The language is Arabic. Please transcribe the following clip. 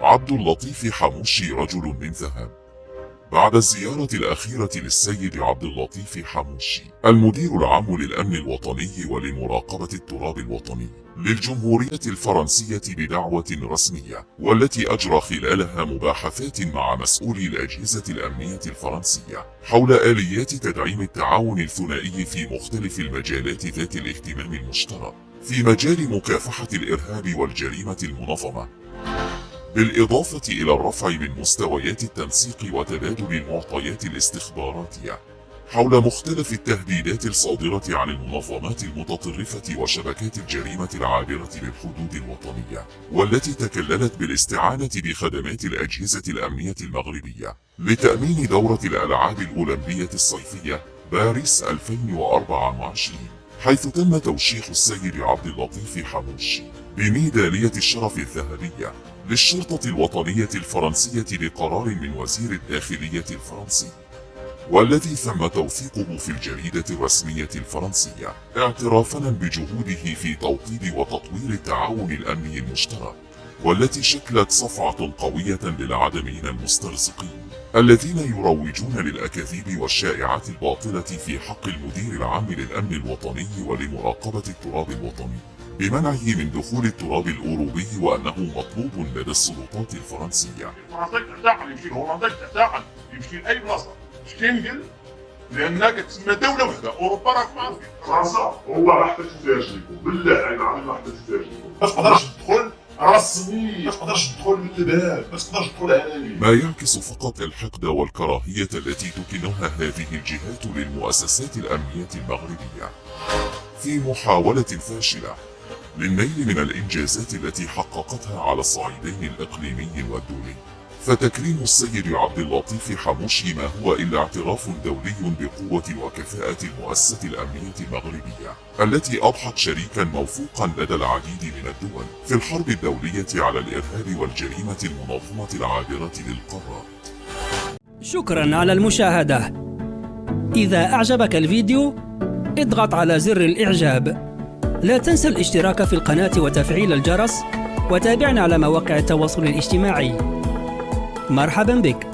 عبد اللطيف حموشي رجل من ذهب. بعد الزيارة الأخيرة للسيد عبد اللطيف حموشي المدير العام للأمن الوطني ولمراقبة التراب الوطني للجمهورية الفرنسية بدعوة رسمية، والتي أجرى خلالها مباحثات مع مسؤولي الأجهزة الأمنية الفرنسية حول آليات تدعيم التعاون الثنائي في مختلف المجالات ذات الاهتمام المشترك في مجال مكافحة الإرهاب والجريمة المنظمة، بالإضافة إلى الرفع من مستويات التنسيق وتبادل المعطيات الاستخباراتية حول مختلف التهديدات الصادرة عن المنظمات المتطرفة وشبكات الجريمة العابرة للحدود الوطنية، والتي تكللت بالاستعانة بخدمات الأجهزة الأمنية المغربية لتأمين دورة الألعاب الأولمبية الصيفية باريس 2024، حيث تم توشيح السيد عبد اللطيف حموشي بميدالية الشرف الذهبية للشرطة الوطنية الفرنسية بقرار من وزير الداخلية الفرنسي، والذي تم توثيقه في الجريدة الرسمية الفرنسية اعترافاً بجهوده في توطيد وتطوير التعاون الأمني المشترك، والتي شكلت صفعة قوية للعدميين المسترزقين الذين يروجون للأكاذيب والشائعات الباطلة في حق المدير العام للأمن الوطني ولمراقبة التراب الوطني بمنعه من دخول التراب الأوروبي، وأنه مطلوب لدى السلطات الفرنسية. فرنسا تعتقل يمشي لهولندا، تعتقل يمشي لأي بلاصة، مش كينقل لأنها كتسمى دولة وحدة. أوروبا راكم عارفين فرنسا والله راح تتفاجئكم، بالله عليك راح تتفاجئكم. ما تقدرش تدخل رسمي، ما تقدرش تدخل من الباب، ما تقدرش تدخل علني. ما يعكس فقط الحقد والكراهية التي تكنها هذه الجهات للمؤسسات الأمنية المغربية في محاولة فاشلة للنيل من الإنجازات التي حققتها على الصعيدين الإقليمي والدولي. فتكريم السيد عبد اللطيف حموشي ما هو إلا اعتراف دولي بقوة وكفاءة المؤسسة الأمنية المغربية التي أضحت شريكا موثوقا لدى العديد من الدول في الحرب الدولية على الإرهاب والجريمة المنظمة العابرة للقارات. شكرا على المشاهدة. إذا أعجبك الفيديو اضغط على زر الإعجاب. لا تنسى الاشتراك في القناة وتفعيل الجرس، وتابعنا على مواقع التواصل الاجتماعي. مرحبا بك.